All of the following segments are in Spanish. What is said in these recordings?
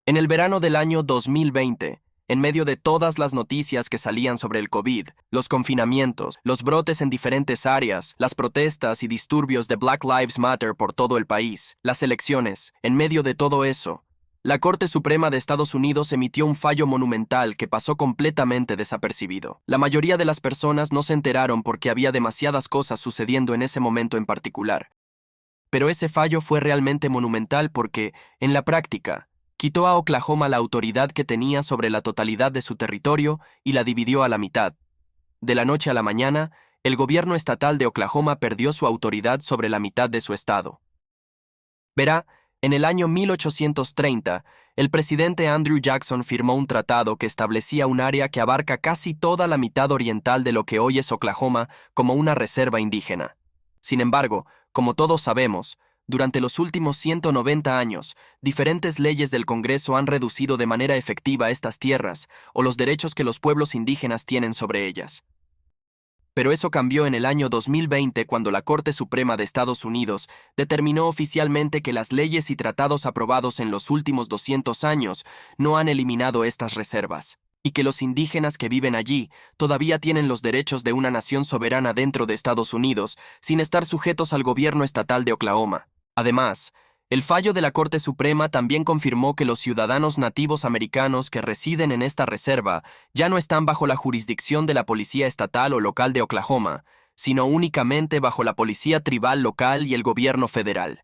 En el verano del año 2020, en medio de todas las noticias que salían sobre el COVID, los confinamientos, los brotes en diferentes áreas, las protestas y disturbios de Black Lives Matter por todo el país, las elecciones, en medio de todo eso, la Corte Suprema de Estados Unidos emitió un fallo monumental que pasó completamente desapercibido. La mayoría de las personas no se enteraron porque había demasiadas cosas sucediendo en ese momento en particular. Pero ese fallo fue realmente monumental porque, en la práctica, quitó a Oklahoma la autoridad que tenía sobre la totalidad de su territorio y la dividió a la mitad. De la noche a la mañana, el gobierno estatal de Oklahoma perdió su autoridad sobre la mitad de su estado. Verá, en el año 1830, el presidente Andrew Jackson firmó un tratado que establecía un área que abarca casi toda la mitad oriental de lo que hoy es Oklahoma como una reserva indígena. Sin embargo, como todos sabemos, durante los últimos 190 años, diferentes leyes del Congreso han reducido de manera efectiva estas tierras o los derechos que los pueblos indígenas tienen sobre ellas. Pero eso cambió en el año 2020 cuando la Corte Suprema de Estados Unidos determinó oficialmente que las leyes y tratados aprobados en los últimos 200 años no han eliminado estas reservas, y que los indígenas que viven allí todavía tienen los derechos de una nación soberana dentro de Estados Unidos sin estar sujetos al gobierno estatal de Oklahoma. Además, el fallo de la Corte Suprema también confirmó que los ciudadanos nativos americanos que residen en esta reserva ya no están bajo la jurisdicción de la Policía Estatal o Local de Oklahoma, sino únicamente bajo la Policía Tribal Local y el gobierno federal.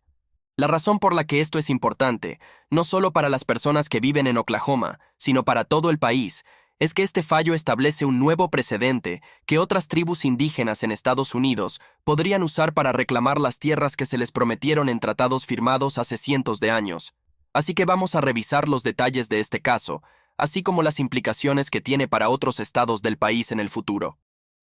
La razón por la que esto es importante, no solo para las personas que viven en Oklahoma, sino para todo el país, es que este fallo establece un nuevo precedente que otras tribus indígenas en Estados Unidos podrían usar para reclamar las tierras que se les prometieron en tratados firmados hace cientos de años. Así que vamos a revisar los detalles de este caso, así como las implicaciones que tiene para otros estados del país en el futuro.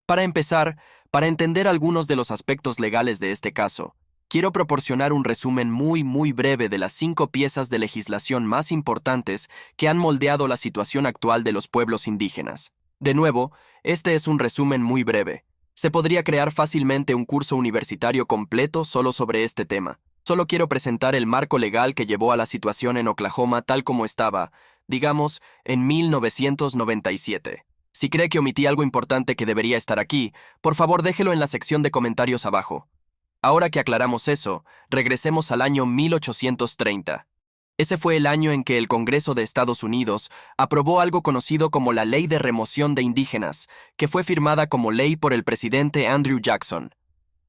Para empezar, para entender algunos de los aspectos legales de este caso, quiero proporcionar un resumen muy breve de las 5 piezas de legislación más importantes que han moldeado la situación actual de los pueblos indígenas. De nuevo, este es un resumen muy breve. Se podría crear fácilmente un curso universitario completo solo sobre este tema. Solo quiero presentar el marco legal que llevó a la situación en Oklahoma tal como estaba, digamos, en 1997. Si cree que omití algo importante que debería estar aquí, por favor déjelo en la sección de comentarios abajo. Ahora que aclaramos eso, regresemos al año 1830. Ese fue el año en que el Congreso de Estados Unidos aprobó algo conocido como la Ley de Remoción de Indígenas, que fue firmada como ley por el presidente Andrew Jackson.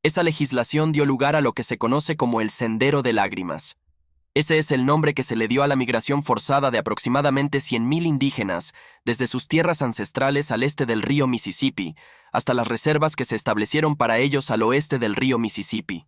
Esa legislación dio lugar a lo que se conoce como el Sendero de Lágrimas. Ese es el nombre que se le dio a la migración forzada de aproximadamente 100,000 indígenas desde sus tierras ancestrales al este del río Mississippi, hasta las reservas que se establecieron para ellos al oeste del río Mississippi.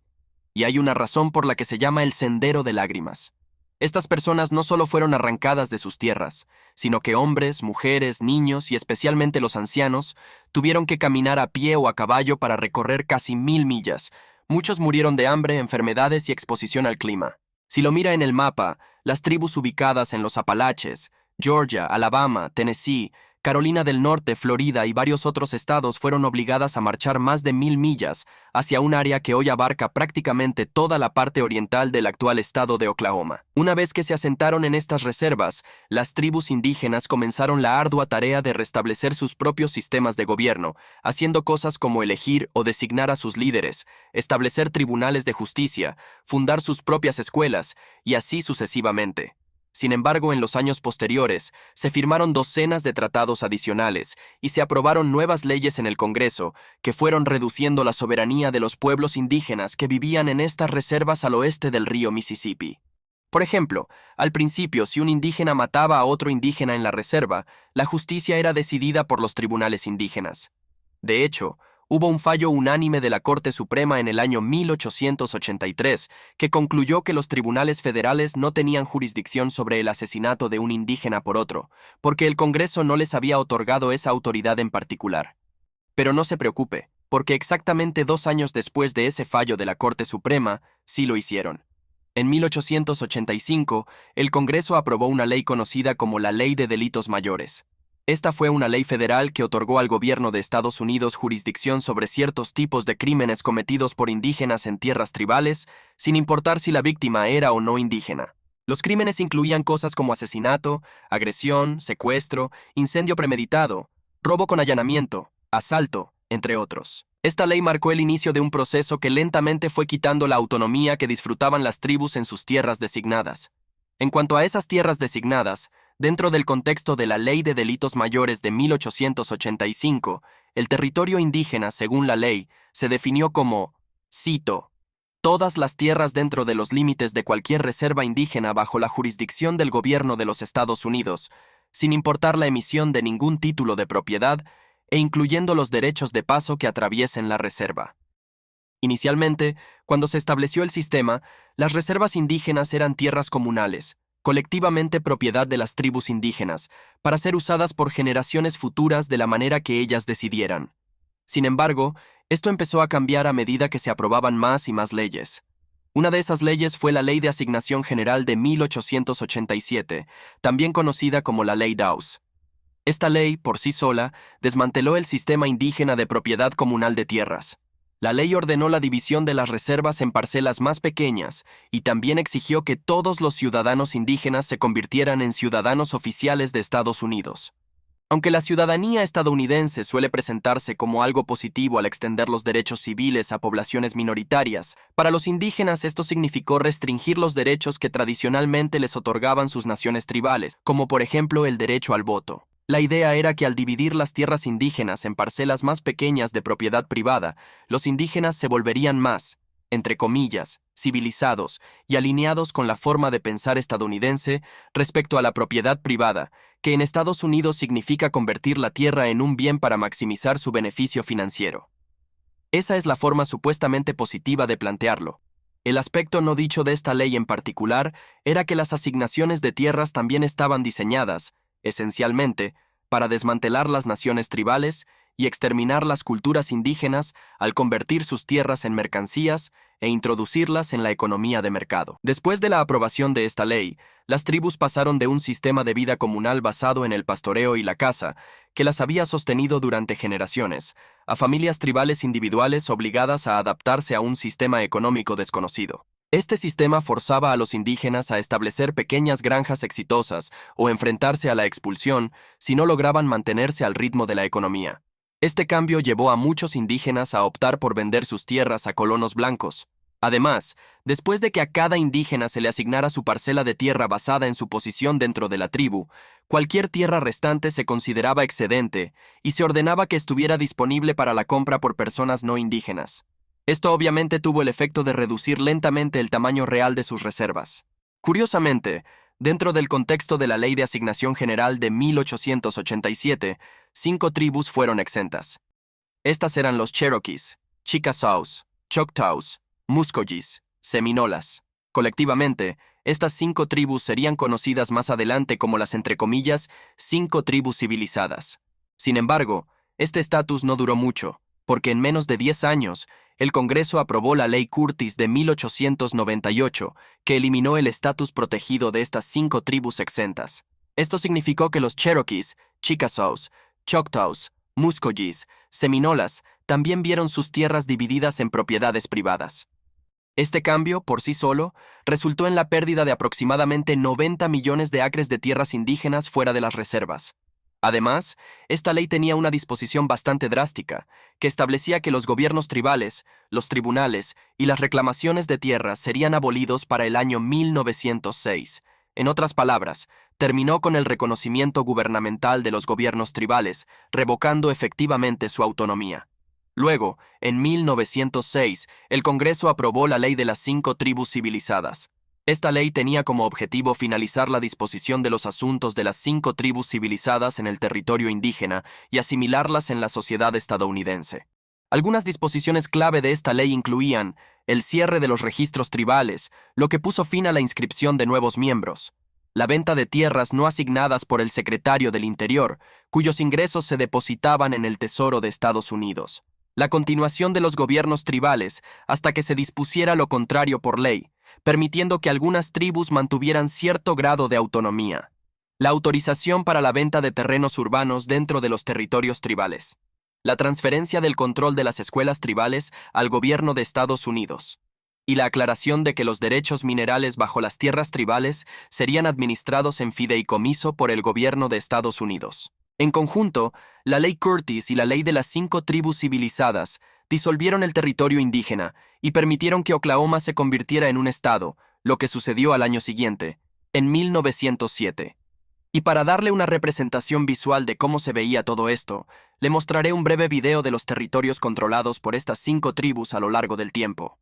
Y hay una razón por la que se llama el Sendero de Lágrimas. Estas personas no solo fueron arrancadas de sus tierras, sino que hombres, mujeres, niños y especialmente los ancianos tuvieron que caminar a pie o a caballo para recorrer casi 1,000 millas. Muchos murieron de hambre, enfermedades y exposición al clima. Si lo mira en el mapa, las tribus ubicadas en los Apalaches, Georgia, Alabama, Tennessee, Carolina del Norte, Florida y varios otros estados fueron obligadas a marchar más de 1,000 millas hacia un área que hoy abarca prácticamente toda la parte oriental del actual estado de Oklahoma. Una vez que se asentaron en estas reservas, las tribus indígenas comenzaron la ardua tarea de restablecer sus propios sistemas de gobierno, haciendo cosas como elegir o designar a sus líderes, establecer tribunales de justicia, fundar sus propias escuelas y así sucesivamente. Sin embargo, en los años posteriores, se firmaron docenas de tratados adicionales y se aprobaron nuevas leyes en el Congreso que fueron reduciendo la soberanía de los pueblos indígenas que vivían en estas reservas al oeste del río Mississippi. Por ejemplo, al principio, si un indígena mataba a otro indígena en la reserva, la justicia era decidida por los tribunales indígenas. De hecho, hubo un fallo unánime de la Corte Suprema en el año 1883 que concluyó que los tribunales federales no tenían jurisdicción sobre el asesinato de un indígena por otro, porque el Congreso no les había otorgado esa autoridad en particular. Pero no se preocupe, porque exactamente 2 años después de ese fallo de la Corte Suprema, sí lo hicieron. En 1885, el Congreso aprobó una ley conocida como la Ley de Delitos Mayores. Esta fue una ley federal que otorgó al gobierno de Estados Unidos jurisdicción sobre ciertos tipos de crímenes cometidos por indígenas en tierras tribales, sin importar si la víctima era o no indígena. Los crímenes incluían cosas como asesinato, agresión, secuestro, incendio premeditado, robo con allanamiento, asalto, entre otros. Esta ley marcó el inicio de un proceso que lentamente fue quitando la autonomía que disfrutaban las tribus en sus tierras designadas. En cuanto a esas tierras designadas, dentro del contexto de la Ley de Delitos Mayores de 1885, el territorio indígena, según la ley, se definió como, cito, todas las tierras dentro de los límites de cualquier reserva indígena bajo la jurisdicción del gobierno de los Estados Unidos, sin importar la emisión de ningún título de propiedad e incluyendo los derechos de paso que atraviesen la reserva. Inicialmente, cuando se estableció el sistema, las reservas indígenas eran tierras comunales, colectivamente propiedad de las tribus indígenas, para ser usadas por generaciones futuras de la manera que ellas decidieran. Sin embargo, esto empezó a cambiar a medida que se aprobaban más y más leyes. Una de esas leyes fue la Ley de Asignación General de 1887, también conocida como la Ley Dawes. Esta ley, por sí sola, desmanteló el sistema indígena de propiedad comunal de tierras. La ley ordenó la división de las reservas en parcelas más pequeñas y también exigió que todos los ciudadanos indígenas se convirtieran en ciudadanos oficiales de Estados Unidos. Aunque la ciudadanía estadounidense suele presentarse como algo positivo al extender los derechos civiles a poblaciones minoritarias, para los indígenas esto significó restringir los derechos que tradicionalmente les otorgaban sus naciones tribales, como por ejemplo el derecho al voto. La idea era que al dividir las tierras indígenas en parcelas más pequeñas de propiedad privada, los indígenas se volverían más, entre comillas, civilizados y alineados con la forma de pensar estadounidense respecto a la propiedad privada, que en Estados Unidos significa convertir la tierra en un bien para maximizar su beneficio financiero. Esa es la forma supuestamente positiva de plantearlo. El aspecto no dicho de esta ley en particular era que las asignaciones de tierras también estaban diseñadas, esencialmente, para desmantelar las naciones tribales y exterminar las culturas indígenas al convertir sus tierras en mercancías e introducirlas en la economía de mercado. Después de la aprobación de esta ley, las tribus pasaron de un sistema de vida comunal basado en el pastoreo y la caza, que las había sostenido durante generaciones, a familias tribales individuales obligadas a adaptarse a un sistema económico desconocido. Este sistema forzaba a los indígenas a establecer pequeñas granjas exitosas o enfrentarse a la expulsión si no lograban mantenerse al ritmo de la economía. Este cambio llevó a muchos indígenas a optar por vender sus tierras a colonos blancos. Además, después de que a cada indígena se le asignara su parcela de tierra basada en su posición dentro de la tribu, cualquier tierra restante se consideraba excedente y se ordenaba que estuviera disponible para la compra por personas no indígenas. Esto obviamente tuvo el efecto de reducir lentamente el tamaño real de sus reservas. Curiosamente, dentro del contexto de la Ley de Asignación General de 1887, 5 tribus fueron exentas. Estas eran los Cherokees, Chickasaws, Choctaws, Muscogees, Seminolas. Colectivamente, estas 5 tribus serían conocidas más adelante como las, entre comillas, 5 tribus civilizadas. Sin embargo, este estatus no duró mucho, porque en menos de 10 años, el Congreso aprobó la Ley Curtis de 1898, que eliminó el estatus protegido de estas 5 tribus exentas. Esto significó que los Cherokees, Chickasaws, Choctaws, Muscogees, Seminolas también vieron sus tierras divididas en propiedades privadas. Este cambio, por sí solo, resultó en la pérdida de aproximadamente 90 millones de acres de tierras indígenas fuera de las reservas. Además, esta ley tenía una disposición bastante drástica, que establecía que los gobiernos tribales, los tribunales y las reclamaciones de tierras serían abolidos para el año 1906. En otras palabras, terminó con el reconocimiento gubernamental de los gobiernos tribales, revocando efectivamente su autonomía. Luego, en 1906, el Congreso aprobó la Ley de las 5 tribus civilizadas. Esta ley tenía como objetivo finalizar la disposición de los asuntos de las 5 tribus civilizadas en el territorio indígena y asimilarlas en la sociedad estadounidense. Algunas disposiciones clave de esta ley incluían el cierre de los registros tribales, lo que puso fin a la inscripción de nuevos miembros, la venta de tierras no asignadas por el Secretario del Interior, cuyos ingresos se depositaban en el Tesoro de Estados Unidos, la continuación de los gobiernos tribales hasta que se dispusiera lo contrario por ley, permitiendo que algunas tribus mantuvieran cierto grado de autonomía, la autorización para la venta de terrenos urbanos dentro de los territorios tribales, la transferencia del control de las escuelas tribales al gobierno de Estados Unidos, y la aclaración de que los derechos minerales bajo las tierras tribales serían administrados en fideicomiso por el gobierno de Estados Unidos. En conjunto, la Ley Curtis y la Ley de las 5 tribus civilizadas disolvieron el territorio indígena y permitieron que Oklahoma se convirtiera en un estado, lo que sucedió al año siguiente, en 1907. Y para darle una representación visual de cómo se veía todo esto, le mostraré un breve video de los territorios controlados por estas 5 tribus a lo largo del tiempo.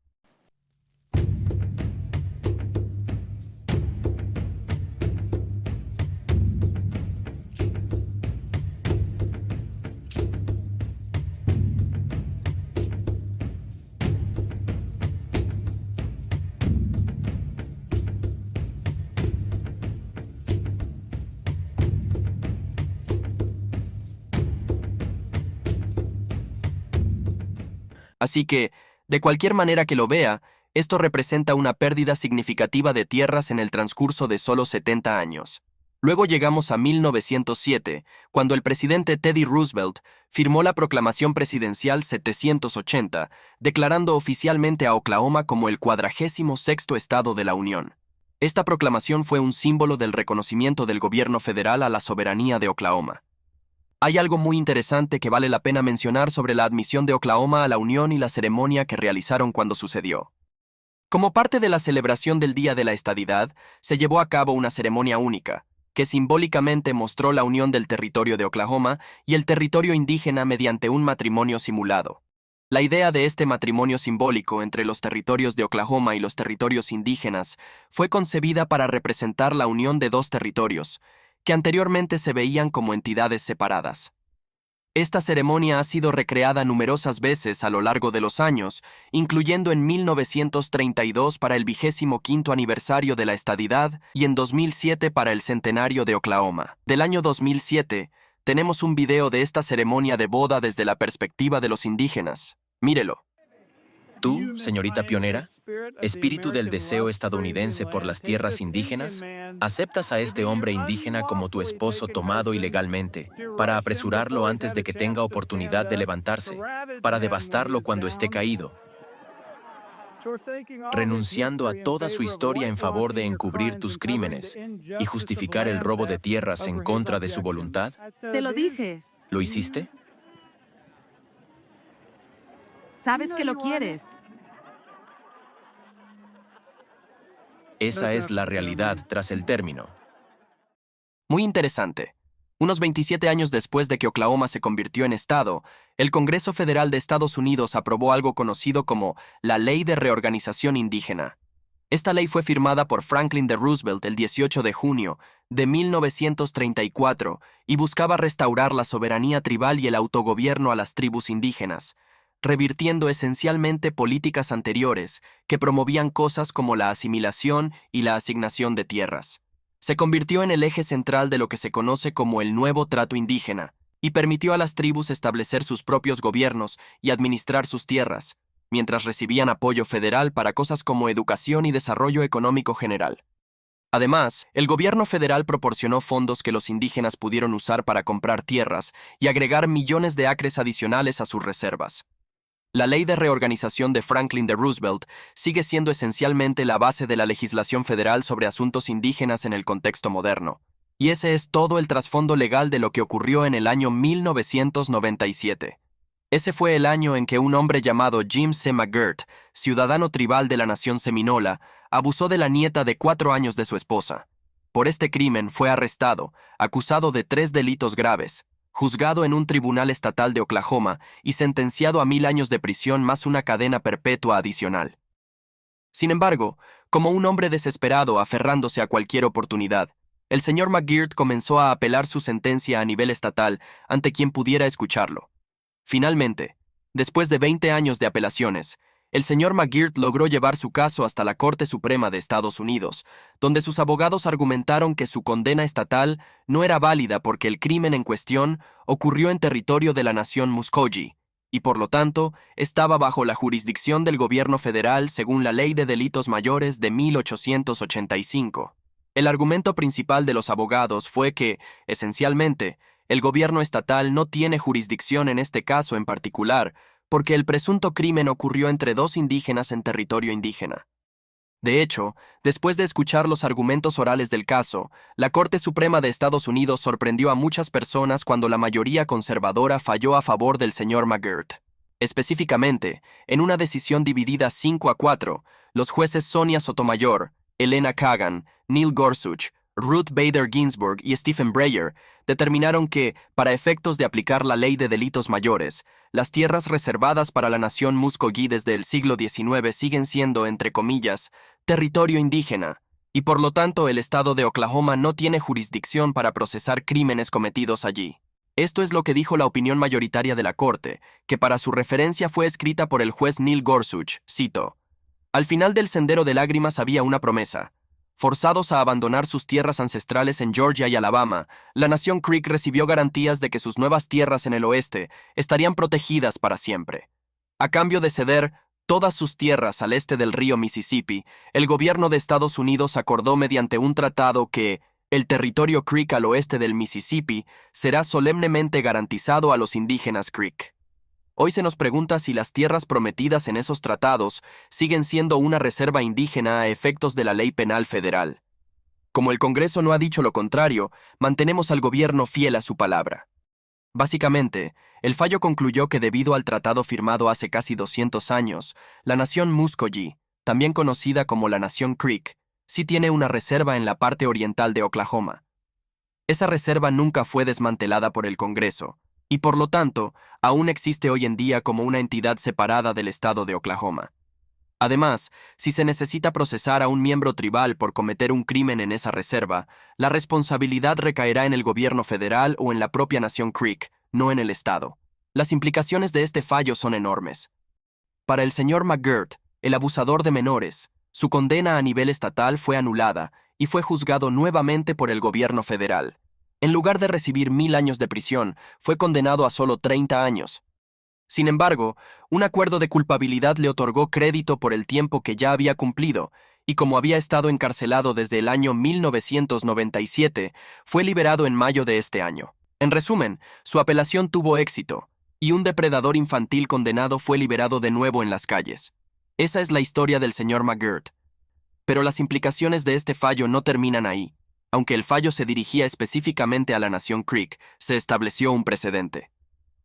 Así que, de cualquier manera que lo vea, esto representa una pérdida significativa de tierras en el transcurso de solo 70 años. Luego llegamos a 1907, cuando el presidente Teddy Roosevelt firmó la Proclamación Presidencial 780, declarando oficialmente a Oklahoma como el 46º estado de la Unión. Esta proclamación fue un símbolo del reconocimiento del gobierno federal a la soberanía de Oklahoma. Hay algo muy interesante que vale la pena mencionar sobre la admisión de Oklahoma a la Unión y la ceremonia que realizaron cuando sucedió. Como parte de la celebración del Día de la Estadidad, se llevó a cabo una ceremonia única, que simbólicamente mostró la unión del territorio de Oklahoma y el territorio indígena mediante un matrimonio simulado. La idea de este matrimonio simbólico entre los territorios de Oklahoma y los territorios indígenas fue concebida para representar la unión de dos territorios, que anteriormente se veían como entidades separadas. Esta ceremonia ha sido recreada numerosas veces a lo largo de los años, incluyendo en 1932 para el 25º aniversario de la estadidad y en 2007 para el centenario de Oklahoma. Del año 2007, tenemos un video de esta ceremonia de boda desde la perspectiva de los indígenas. Mírelo. Tú, señorita pionera, espíritu del deseo estadounidense por las tierras indígenas, aceptas a este hombre indígena como tu esposo tomado ilegalmente, para apresurarlo antes de que tenga oportunidad de levantarse, para devastarlo cuando esté caído, renunciando a toda su historia en favor de encubrir tus crímenes y justificar el robo de tierras en contra de su voluntad. Te lo dije. ¿Lo hiciste? Sabes que lo quieres. Esa es la realidad tras el término. Muy interesante. Unos 27 años después de que Oklahoma se convirtió en estado, el Congreso Federal de Estados Unidos aprobó algo conocido como la Ley de Reorganización Indígena. Esta ley fue firmada por Franklin D. Roosevelt el 18 de junio de 1934 y buscaba restaurar la soberanía tribal y el autogobierno a las tribus indígenas, revirtiendo esencialmente políticas anteriores que promovían cosas como la asimilación y la asignación de tierras. Se convirtió en el eje central de lo que se conoce como el nuevo trato indígena y permitió a las tribus establecer sus propios gobiernos y administrar sus tierras, mientras recibían apoyo federal para cosas como educación y desarrollo económico general. Además, el gobierno federal proporcionó fondos que los indígenas pudieron usar para comprar tierras y agregar millones de acres adicionales a sus reservas. La Ley de Reorganización de Franklin D. Roosevelt sigue siendo esencialmente la base de la legislación federal sobre asuntos indígenas en el contexto moderno. Y ese es todo el trasfondo legal de lo que ocurrió en el año 1997. Ese fue el año en que un hombre llamado Jim C. McGirt, ciudadano tribal de la nación seminola, abusó de la nieta de 4 años de su esposa. Por este crimen fue arrestado, acusado de 3 delitos graves, juzgado en un tribunal estatal de Oklahoma y sentenciado a 1000 años de prisión más una cadena perpetua adicional. Sin embargo, como un hombre desesperado aferrándose a cualquier oportunidad, el señor McGirt comenzó a apelar su sentencia a nivel estatal ante quien pudiera escucharlo. Finalmente, después de 20 años de apelaciones, el señor McGirt logró llevar su caso hasta la Corte Suprema de Estados Unidos, donde sus abogados argumentaron que su condena estatal no era válida porque el crimen en cuestión ocurrió en territorio de la nación Muscogee, y por lo tanto estaba bajo la jurisdicción del gobierno federal según la Ley de Delitos Mayores de 1885. El argumento principal de los abogados fue que, esencialmente, el gobierno estatal no tiene jurisdicción en este caso en particular, porque el presunto crimen ocurrió entre dos indígenas en territorio indígena. De hecho, después de escuchar los argumentos orales del caso, la Corte Suprema de Estados Unidos sorprendió a muchas personas cuando la mayoría conservadora falló a favor del señor McGirt. Específicamente, en una decisión dividida 5-4, los jueces Sonia Sotomayor, Elena Kagan, Neil Gorsuch, Ruth Bader Ginsburg y Stephen Breyer determinaron que, para efectos de aplicar la ley de delitos mayores, las tierras reservadas para la nación Muskogee desde el siglo XIX siguen siendo, entre comillas, territorio indígena, y por lo tanto el estado de Oklahoma no tiene jurisdicción para procesar crímenes cometidos allí. Esto es lo que dijo la opinión mayoritaria de la Corte, que para su referencia fue escrita por el juez Neil Gorsuch, cito: «Al final del sendero de lágrimas había una promesa. Forzados a abandonar sus tierras ancestrales en Georgia y Alabama, la nación Creek recibió garantías de que sus nuevas tierras en el oeste estarían protegidas para siempre. A cambio de ceder todas sus tierras al este del río Mississippi, el gobierno de Estados Unidos acordó mediante un tratado que el territorio Creek al oeste del Mississippi será solemnemente garantizado a los indígenas Creek». Hoy se nos pregunta si las tierras prometidas en esos tratados siguen siendo una reserva indígena a efectos de la ley penal federal. Como el Congreso no ha dicho lo contrario, mantenemos al gobierno fiel a su palabra. Básicamente, el fallo concluyó que debido al tratado firmado hace casi 200 años, la nación Muskogee, también conocida como la nación Creek, sí tiene una reserva en la parte oriental de Oklahoma. Esa reserva nunca fue desmantelada por el Congreso, y por lo tanto, aún existe hoy en día como una entidad separada del estado de Oklahoma. Además, si se necesita procesar a un miembro tribal por cometer un crimen en esa reserva, la responsabilidad recaerá en el gobierno federal o en la propia nación Creek, no en el estado. Las implicaciones de este fallo son enormes. Para el señor McGirt, el abusador de menores, su condena a nivel estatal fue anulada y fue juzgado nuevamente por el gobierno federal. En lugar de recibir 1000 años de prisión, fue condenado a solo 30 años. Sin embargo, un acuerdo de culpabilidad le otorgó crédito por el tiempo que ya había cumplido, y como había estado encarcelado desde el año 1997, fue liberado en mayo de este año. En resumen, su apelación tuvo éxito, y un depredador infantil condenado fue liberado de nuevo en las calles. Esa es la historia del señor McGirt. Pero las implicaciones de este fallo no terminan ahí. Aunque el fallo se dirigía específicamente a la nación Creek, se estableció un precedente.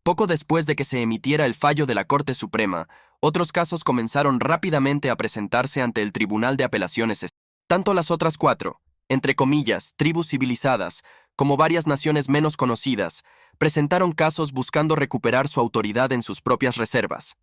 Poco después de que se emitiera el fallo de la Corte Suprema, otros casos comenzaron rápidamente a presentarse ante el Tribunal de Apelaciones. Tanto las otras 4, entre comillas, tribus civilizadas, como varias naciones menos conocidas, presentaron casos buscando recuperar su autoridad en sus propias reservas.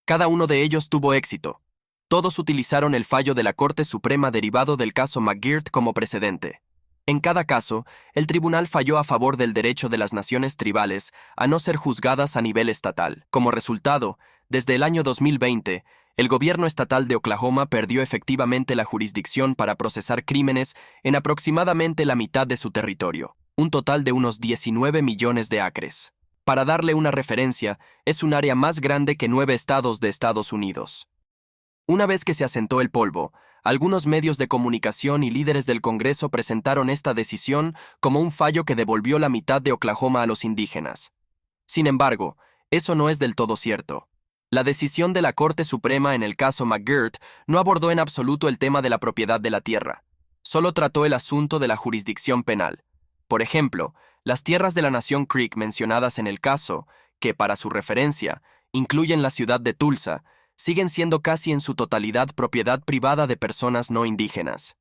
Cada uno de ellos tuvo éxito. Todos utilizaron el fallo de la Corte Suprema derivado del caso McGirt como precedente. En cada caso, el tribunal falló a favor del derecho de las naciones tribales a no ser juzgadas a nivel estatal. Como resultado, desde el año 2020, el gobierno estatal de Oklahoma perdió efectivamente la jurisdicción para procesar crímenes en aproximadamente la mitad de su territorio, un total de unos 19 millones de acres. Para darle una referencia, es un área más grande que 9 estados de Estados Unidos. Una vez que se asentó el polvo, algunos medios de comunicación y líderes del Congreso presentaron esta decisión como un fallo que devolvió la mitad de Oklahoma a los indígenas. Sin embargo, eso no es del todo cierto. La decisión de la Corte Suprema en el caso McGirt no abordó en absoluto el tema de la propiedad de la tierra. Solo trató el asunto de la jurisdicción penal. Por ejemplo, las tierras de la nación Creek mencionadas en el caso, que para su referencia, incluyen la ciudad de Tulsa, siguen siendo casi en su totalidad propiedad privada de personas no indígenas.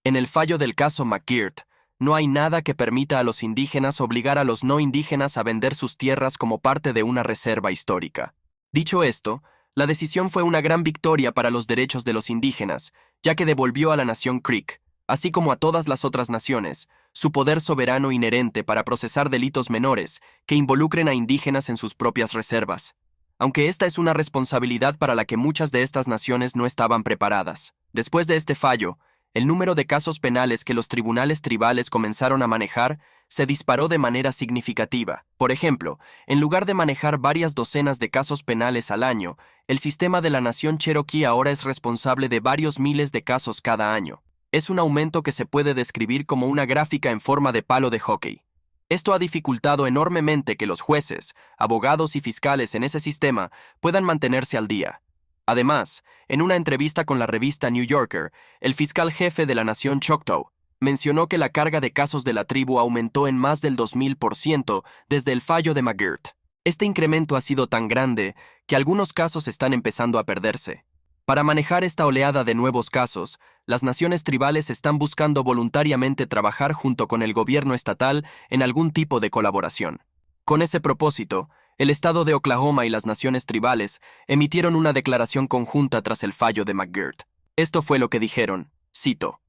En el fallo del caso McGirt, no hay nada que permita a los indígenas obligar a los no indígenas a vender sus tierras como parte de una reserva histórica. Dicho esto, la decisión fue una gran victoria para los derechos de los indígenas, ya que devolvió a la nación Creek, así como a todas las otras naciones, su poder soberano inherente para procesar delitos menores que involucren a indígenas en sus propias reservas. Aunque esta es una responsabilidad para la que muchas de estas naciones no estaban preparadas. Después de este fallo, el número de casos penales que los tribunales tribales comenzaron a manejar se disparó de manera significativa. Por ejemplo, en lugar de manejar varias docenas de casos penales al año, el sistema de la nación Cherokee ahora es responsable de varios miles de casos cada año. Es un aumento que se puede describir como una gráfica en forma de palo de hockey. Esto ha dificultado enormemente que los jueces, abogados y fiscales en ese sistema puedan mantenerse al día. Además, en una entrevista con la revista New Yorker, el fiscal jefe de la nación Choctaw mencionó que la carga de casos de la tribu aumentó en más del 2000% desde el fallo de McGirt. Este incremento ha sido tan grande que algunos casos están empezando a perderse. Para manejar esta oleada de nuevos casos, las naciones tribales están buscando voluntariamente trabajar junto con el gobierno estatal en algún tipo de colaboración. Con ese propósito, el estado de Oklahoma y las naciones tribales emitieron una declaración conjunta tras el fallo de McGirt. Esto fue lo que dijeron, cito: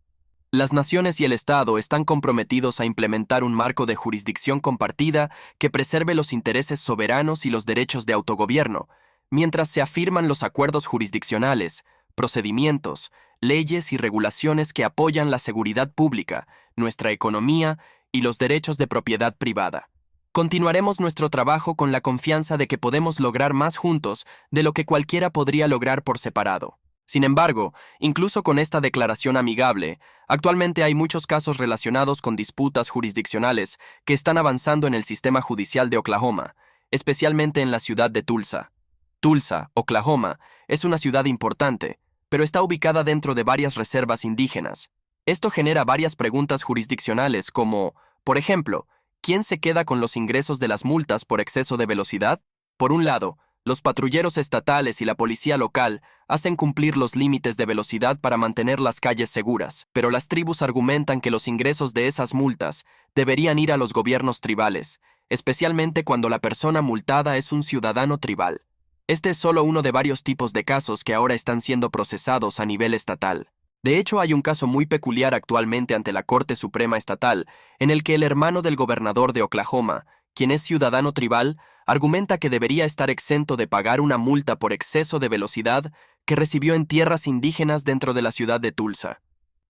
"Las naciones y el Estado están comprometidos a implementar un marco de jurisdicción compartida que preserve los intereses soberanos y los derechos de autogobierno, mientras se afirman los acuerdos jurisdiccionales, procedimientos, leyes y regulaciones que apoyan la seguridad pública, nuestra economía y los derechos de propiedad privada. Continuaremos nuestro trabajo con la confianza de que podemos lograr más juntos de lo que cualquiera podría lograr por separado". Sin embargo, incluso con esta declaración amigable, actualmente hay muchos casos relacionados con disputas jurisdiccionales que están avanzando en el sistema judicial de Oklahoma, especialmente en la ciudad de Tulsa. Tulsa, Oklahoma, es una ciudad importante, pero está ubicada dentro de varias reservas indígenas. Esto genera varias preguntas jurisdiccionales como, por ejemplo, ¿quién se queda con los ingresos de las multas por exceso de velocidad? Por un lado, los patrulleros estatales y la policía local hacen cumplir los límites de velocidad para mantener las calles seguras, pero las tribus argumentan que los ingresos de esas multas deberían ir a los gobiernos tribales, especialmente cuando la persona multada es un ciudadano tribal. Este es solo uno de varios tipos de casos que ahora están siendo procesados a nivel estatal. De hecho, hay un caso muy peculiar actualmente ante la Corte Suprema Estatal, en el que el hermano del gobernador de Oklahoma, quien es ciudadano tribal, argumenta que debería estar exento de pagar una multa por exceso de velocidad que recibió en tierras indígenas dentro de la ciudad de Tulsa.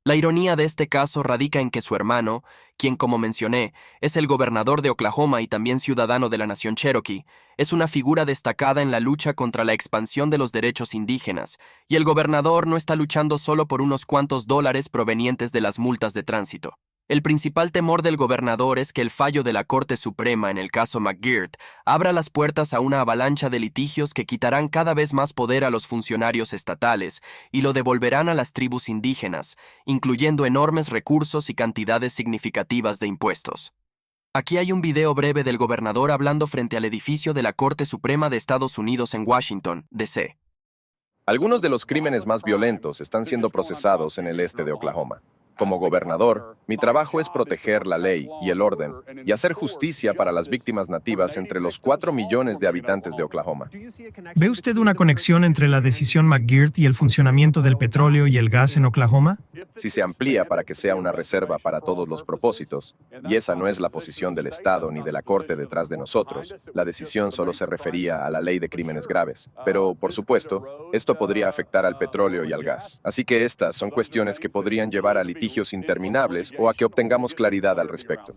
La ironía de este caso radica en que su hermano, quien como mencioné, es el gobernador de Oklahoma y también ciudadano de la nación Cherokee, es una figura destacada en la lucha contra la expansión de los derechos indígenas, y el gobernador no está luchando solo por unos cuantos dólares provenientes de las multas de tránsito. El principal temor del gobernador es que el fallo de la Corte Suprema en el caso McGirt abra las puertas a una avalancha de litigios que quitarán cada vez más poder a los funcionarios estatales y lo devolverán a las tribus indígenas, incluyendo enormes recursos y cantidades significativas de impuestos. Aquí hay un video breve del gobernador hablando frente al edificio de la Corte Suprema de Estados Unidos en Washington, D.C. Algunos de los crímenes más violentos están siendo procesados en el este de Oklahoma. Como gobernador, mi trabajo es proteger la ley y el orden y hacer justicia para las víctimas nativas entre los 4 millones de habitantes de Oklahoma. ¿Ve usted una conexión entre la decisión McGirt y el funcionamiento del petróleo y el gas en Oklahoma? Si se amplía para que sea una reserva para todos los propósitos, y esa no es la posición del Estado ni de la Corte detrás de nosotros, la decisión solo se refería a la ley de crímenes graves. Pero, por supuesto, esto podría afectar al petróleo y al gas. Así que estas son cuestiones que podrían llevar a litigios interminables o a que obtengamos claridad al respecto.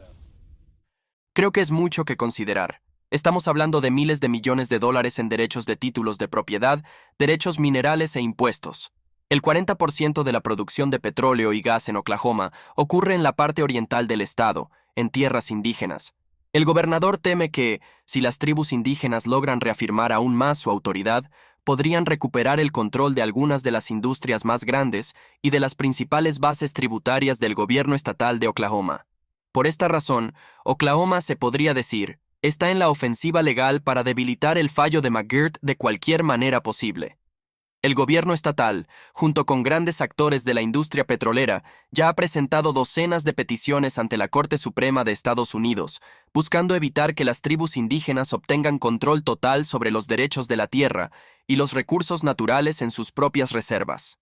Creo que es mucho que considerar. Estamos hablando de miles de millones de dólares en derechos de títulos de propiedad, derechos minerales e impuestos. El 40% de la producción de petróleo y gas en Oklahoma ocurre en la parte oriental del estado, en tierras indígenas. El gobernador teme que, si las tribus indígenas logran reafirmar aún más su autoridad, podrían recuperar el control de algunas de las industrias más grandes y de las principales bases tributarias del gobierno estatal de Oklahoma. Por esta razón, Oklahoma, se podría decir, está en la ofensiva legal para debilitar el fallo de McGirt de cualquier manera posible. El gobierno estatal, junto con grandes actores de la industria petrolera, ya ha presentado docenas de peticiones ante la Corte Suprema de Estados Unidos, buscando evitar que las tribus indígenas obtengan control total sobre los derechos de la tierra y los recursos naturales en sus propias reservas.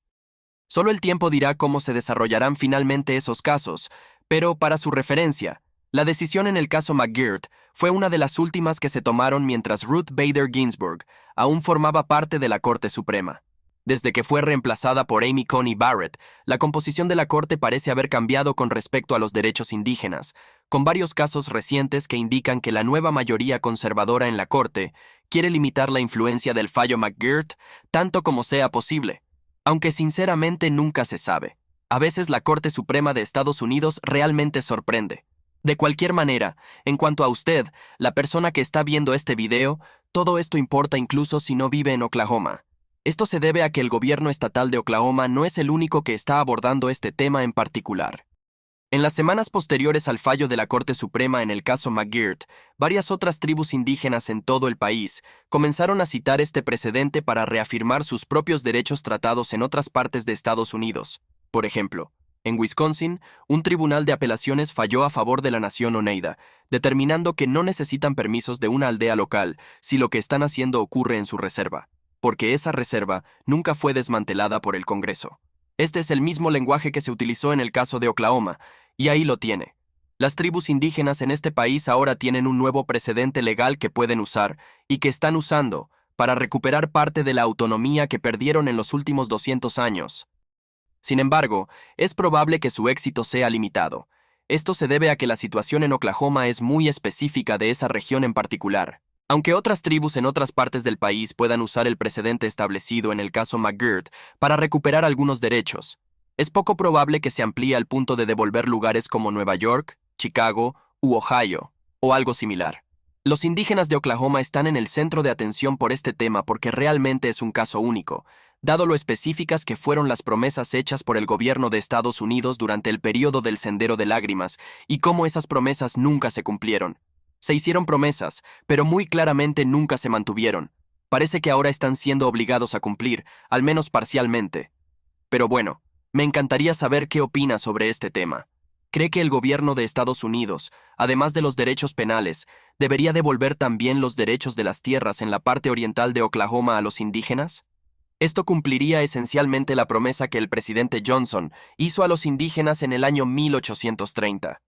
Solo el tiempo dirá cómo se desarrollarán finalmente esos casos, pero para su referencia, la decisión en el caso McGirt fue una de las últimas que se tomaron mientras Ruth Bader Ginsburg aún formaba parte de la Corte Suprema. Desde que fue reemplazada por Amy Coney Barrett, la composición de la Corte parece haber cambiado con respecto a los derechos indígenas, con varios casos recientes que indican que la nueva mayoría conservadora en la Corte quiere limitar la influencia del fallo McGirt tanto como sea posible, aunque sinceramente nunca se sabe. A veces la Corte Suprema de Estados Unidos realmente sorprende. De cualquier manera, en cuanto a usted, la persona que está viendo este video, todo esto importa incluso si no vive en Oklahoma. Esto se debe a que el gobierno estatal de Oklahoma no es el único que está abordando este tema en particular. En las semanas posteriores al fallo de la Corte Suprema en el caso McGirt, varias otras tribus indígenas en todo el país comenzaron a citar este precedente para reafirmar sus propios derechos tratados en otras partes de Estados Unidos. Por ejemplo, en Wisconsin, un tribunal de apelaciones falló a favor de la nación Oneida, determinando que no necesitan permisos de una aldea local si lo que están haciendo ocurre en su reserva, porque esa reserva nunca fue desmantelada por el Congreso. Este es el mismo lenguaje que se utilizó en el caso de Oklahoma, y ahí lo tiene. Las tribus indígenas en este país ahora tienen un nuevo precedente legal que pueden usar y que están usando para recuperar parte de la autonomía que perdieron en los últimos 200 años. Sin embargo, es probable que su éxito sea limitado. Esto se debe a que la situación en Oklahoma es muy específica de esa región en particular. Aunque otras tribus en otras partes del país puedan usar el precedente establecido en el caso McGirt para recuperar algunos derechos, es poco probable que se amplíe al punto de devolver lugares como Nueva York, Chicago u Ohio, o algo similar. Los indígenas de Oklahoma están en el centro de atención por este tema porque realmente es un caso único, dado lo específicas que fueron las promesas hechas por el gobierno de Estados Unidos durante el período del Sendero de Lágrimas y cómo esas promesas nunca se cumplieron. Se hicieron promesas, pero muy claramente nunca se mantuvieron. Parece que ahora están siendo obligados a cumplir, al menos parcialmente. Pero bueno, me encantaría saber qué opina sobre este tema. ¿Cree que el gobierno de Estados Unidos, además de los derechos penales, debería devolver también los derechos de las tierras en la parte oriental de Oklahoma a los indígenas? Esto cumpliría esencialmente la promesa que el presidente Johnson hizo a los indígenas en el año 1830.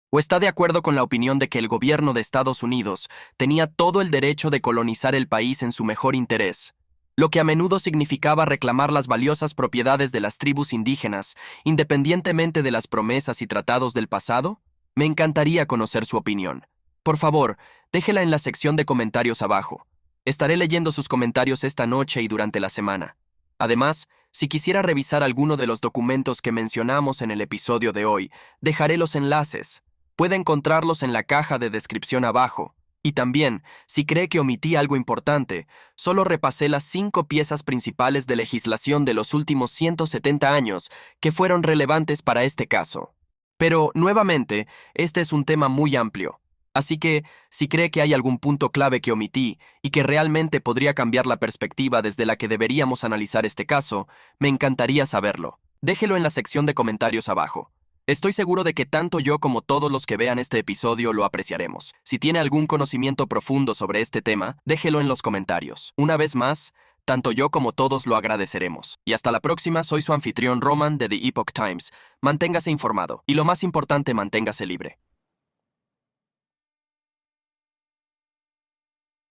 ¿O está de acuerdo con la opinión de que el gobierno de Estados Unidos tenía todo el derecho de colonizar el país en su mejor interés, lo que a menudo significaba reclamar las valiosas propiedades de las tribus indígenas, independientemente de las promesas y tratados del pasado? Me encantaría conocer su opinión. Por favor, déjela en la sección de comentarios abajo. Estaré leyendo sus comentarios esta noche y durante la semana. Además, si quisiera revisar alguno de los documentos que mencionamos en el episodio de hoy, dejaré los enlaces. Puede encontrarlos en la caja de descripción abajo. Y también, si cree que omití algo importante, solo repasé las 5 piezas principales de legislación de los últimos 170 años que fueron relevantes para este caso. Pero, nuevamente, este es un tema muy amplio. Así que, si cree que hay algún punto clave que omití y que realmente podría cambiar la perspectiva desde la que deberíamos analizar este caso, me encantaría saberlo. Déjelo en la sección de comentarios abajo. Estoy seguro de que tanto yo como todos los que vean este episodio lo apreciaremos. Si tiene algún conocimiento profundo sobre este tema, déjelo en los comentarios. Una vez más, tanto yo como todos lo agradeceremos. Y hasta la próxima, soy su anfitrión Roman de The Epoch Times. Manténgase informado y lo más importante, manténgase libre.